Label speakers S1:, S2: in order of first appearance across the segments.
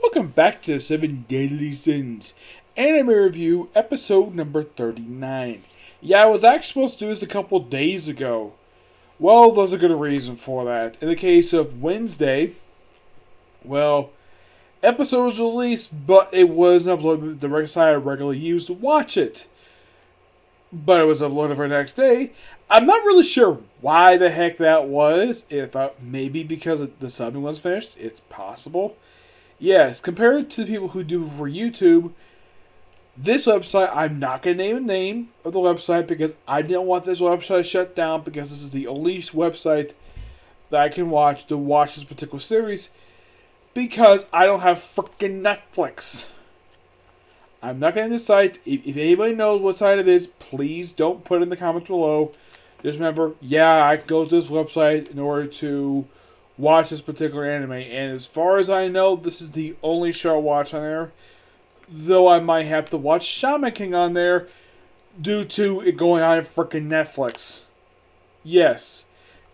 S1: welcome back to the 7 Deadly Sins anime review, episode number 39. Yeah, I was actually supposed to do this a couple days ago. Well, there's a good reason for that. In the case of Wednesday, well, episode was released, but it wasn't uploaded the direct site I regularly use to watch it. But it was uploaded for the next day. I'm not really sure why the heck that was. If maybe because the subbing was finished. It's possible. Yes, compared to the people who do for YouTube, this website, I'm not going to name a name of the website because I didn't want this website shut down because this is the only website that I can watch to watch this particular series because I don't have freaking Netflix. I'm not going to decide. If anybody knows what site it is, please don't put it in the comments below. Just remember, yeah, I can go to this website in order to watch this particular anime. And as far as I know, this is the only show I watch on there. Though I might have to watch Shaman King on there due to it going on freaking Netflix. Yes,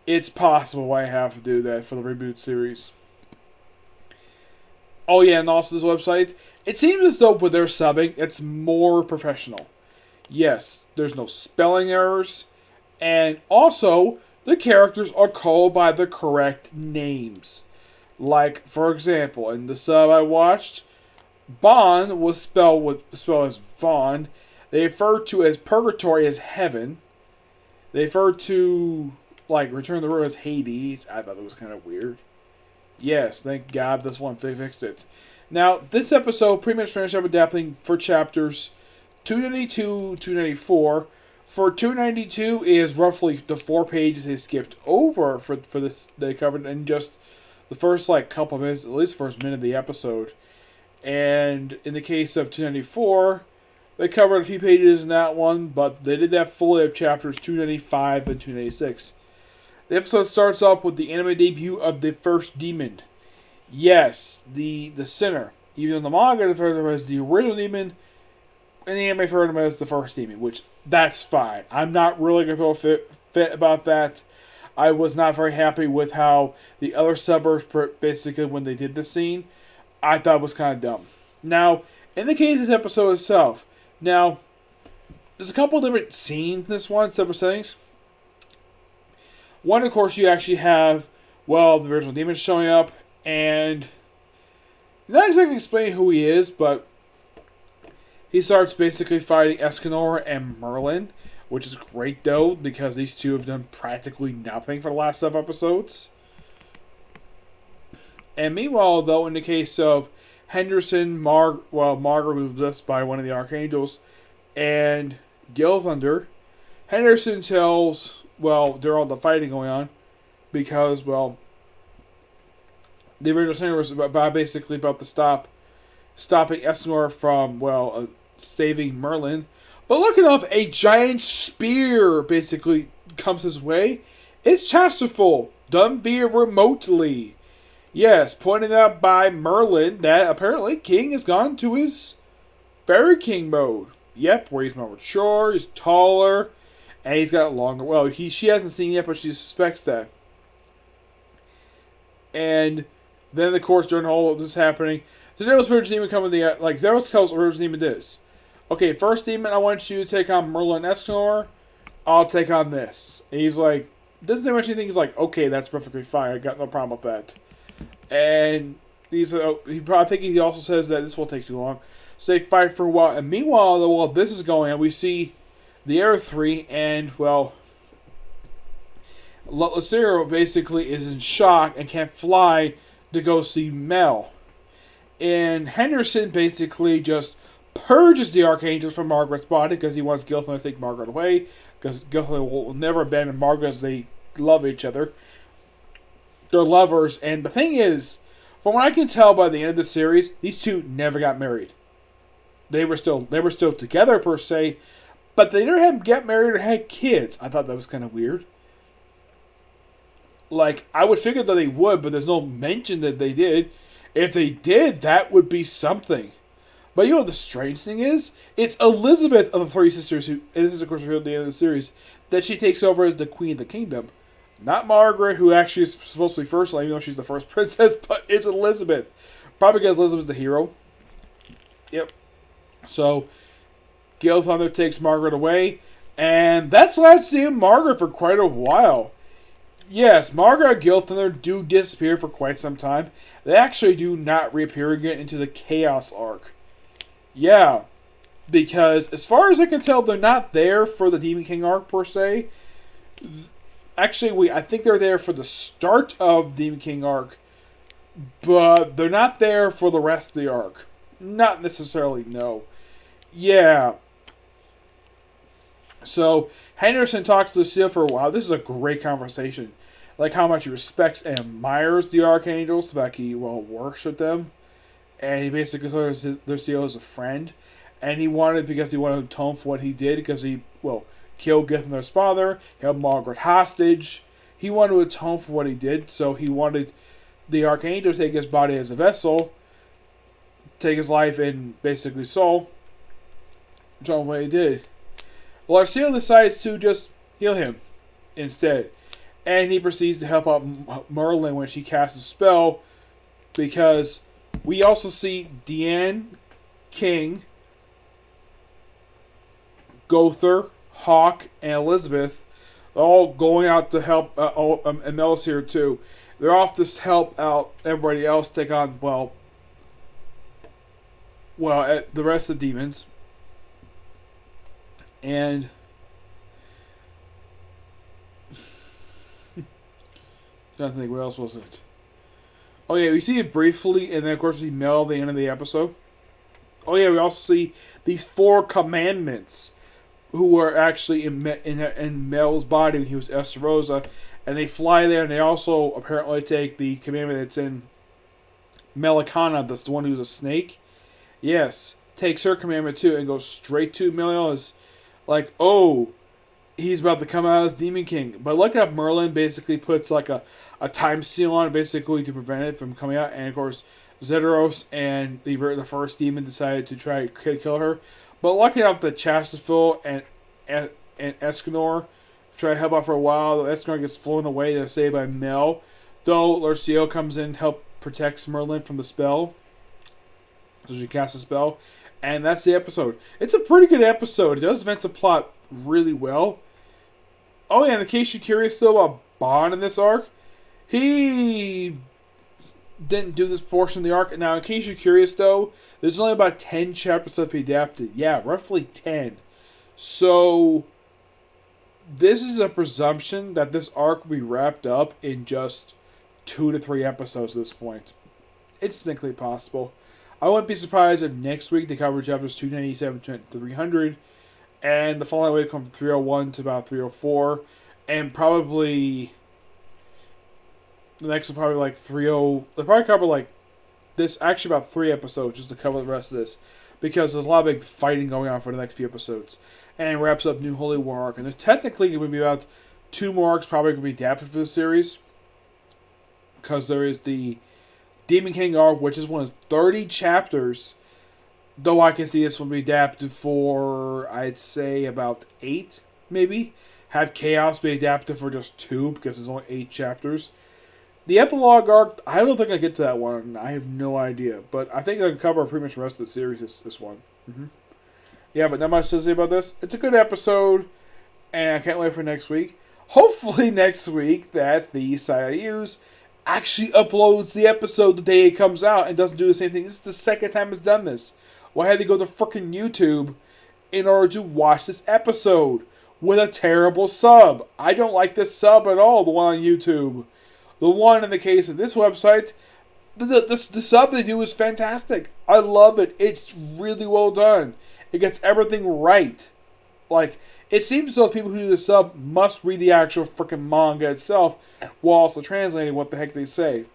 S1: it's possible I have to do that for the reboot series. Oh yeah, and also this website, it seems as though with their subbing, it's more professional. Yes, there's no spelling errors. And also, the characters are called by the correct names. Like, for example, in the sub I watched, Bond was spelled as Vaughn. They referred to as Purgatory as Heaven. They referred to, like, Return of the Room as Hades. I thought it was kind of weird. Yes, thank God this one fixed it. Now, this episode pretty much finished up adapting for chapters 292, 294. For 292 is roughly the 4 pages they skipped over for this they covered in just the first couple minutes, at least the first minute of the episode. And in the case of 294, they covered a few pages in that one, but they did that fully of chapters 295 and 296. The episode starts off with the anime debut of the first demon. Yes, the sinner. Even though the manga referred to him as the original demon, and the anime referred to him as the first demon, which, that's fine. I'm not really going to throw a fit about that. I was not very happy with how the other suburbs, basically, when they did this scene, I thought it was kind of dumb. Now, in the case of this episode itself, now, there's a couple of different scenes in this one, separate settings. One, of course, you actually have, well, the original demon showing up, and not exactly explaining who he is, but he starts basically fighting Escanor and Merlin, which is great, though, because these two have done practically nothing for the last 7 episodes. And meanwhile, though, in the case of Henderson, Margaret was possessed by one of the Archangels, and Gil Thunder, Henderson tells, during all the fighting going on, because, the original singer was basically about to stopping Escanor from, saving Merlin. But look enough, a giant spear basically comes his way. It's Chasterful, done via remotely. Yes, pointed out by Merlin that apparently King has gone to his Fairy King mode. Yep, where he's more mature, he's taller, and he's got longer. She hasn't seen it yet, but she suspects that. And then, of course, during all of this happening, the Devil's Virgin Demon coming Devil's tells Virgin Demon this. Okay, first demon, I want you to take on Merlin Escanor. I'll take on this. And he's like, doesn't say much anything. He's like, okay, that's perfectly fine. I got no problem with that. And he also says that this won't take too long. So they fight for a while. And meanwhile, while this is going on, we see the Air 3 and, Lucero basically is in shock and can't fly to go see Mel. And Henderson basically just purges the Archangels from Margaret's body because he wants Gilfin to take Margaret away, because Gilfin will never abandon Margaret as they love each other. They're lovers, and the thing is, from what I can tell by the end of the series, these two never got married. They were still together per se, but they never get married or had kids. I thought that was kind of weird. I would figure that they would, but there's no mention that they did. If they did, that would be something. But you know what the strange thing is? It's Elizabeth of the Three Sisters, who, and this is of course revealed at the end of the series, that she takes over as the Queen of the Kingdom. Not Margaret, who actually is supposed to be first, even though she's the first princess, but it's Elizabeth. Probably because Elizabeth's the hero. Yep. So, Gil Thunder takes Margaret away, and that's the last scene of Margaret for quite a while. Yes, Margaret and Gil Thunder do disappear for quite some time. They actually do not reappear again into the Chaos arc. Yeah, because as far as I can tell, they're not there for the Demon King arc per se. Actually, I think they're there for the start of Demon King arc, but they're not there for the rest of the arc. Not necessarily, no. Yeah. So, Henderson talks to Lucille for a while. This is a great conversation. Like how much he respects and admires the Archangels, the fact he worshipped them. And he basically considers Lucille as a friend. And he wanted, because he wanted to atone for what he did, because he, killed Githner's father, held Margaret hostage. He wanted to atone for what he did, so he wanted the Archangel to take his body as a vessel, take his life and basically soul. So what he did. Lucille decides to just heal him instead. And he proceeds to help out Merlin when she casts a spell, because we also see Deanne, King, Gother, Hawk, and Elizabeth all going out to help, and Mel's here too. They're off to help out everybody else take on, the rest of the demons. And I think, what else was it? Oh yeah, we see it briefly, and then of course we see Mel at the end of the episode. Oh yeah, we also see these 4 commandments, who are actually in Mel's body when he was Esterosa, and they fly there, and they also apparently take the commandment that's in Melicana, that's the one who's a snake. Yes, takes her commandment too, and goes straight to Mel. Is like, oh, he's about to come out as Demon King. But looking up, Merlin basically puts like a time seal on it, basically to prevent it from coming out. And of course, Zeteros and the first demon decided to try to kill her. But lucky enough that Chastisville and Escanor try to help out for a while. Escanor gets flown away to saved by Mel. Though Lucio comes in and help protects Merlin from the spell. So she casts a spell. And that's the episode. It's a pretty good episode. It does advance the plot really well. Oh yeah, in case you're curious still about Bond in this arc, he didn't do this portion of the arc. Now, in case you're curious though, there's only about 10 chapters that he adapted. Yeah, roughly 10. So, this is a presumption that this arc will be wrapped up in just 2 to 3 episodes at this point. It's distinctly possible. I wouldn't be surprised if next week they cover chapters 297 to 300, and the following week from 301 to about 304, and probably the next will probably like 30. They'll probably cover like this, actually about 3 episodes just to cover the rest of this, because there's a lot of big fighting going on for the next few episodes, and it wraps up New Holy War arc, and there's technically going to be about 2 more arcs probably going to be adapted for the series, because there is the Demon King arc, which is one of 30 chapters, though I can see this will be adapted for, I'd say, about 8, maybe. Have Chaos be adapted for just 2, because there's only 8 chapters. The epilogue arc, I don't think I get to that one. I have no idea. But I think I can cover pretty much the rest of the series, this one. Yeah, but not much to say about this. It's a good episode, and I can't wait for next week. Hopefully next week that the site I use actually uploads the episode the day it comes out and doesn't do the same thing. This is the second time it's done this. Well, I had to go to frickin' YouTube in order to watch this episode with a terrible sub. I don't like this sub at all, the one on YouTube. The one in the case of this website, the sub they do is fantastic. I love it. It's really well done. It gets everything right. Like, it seems as though people who do the sub must read the actual freaking manga itself while also translating what the heck they say.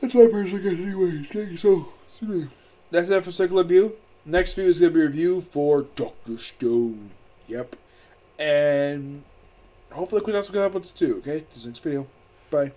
S1: That's my personal guess anyway. Okay, so, that's it for second review. Next video is going to be a review for Dr. Stone. Yep. And hopefully Queen also can help us too, okay? This next video. Bye.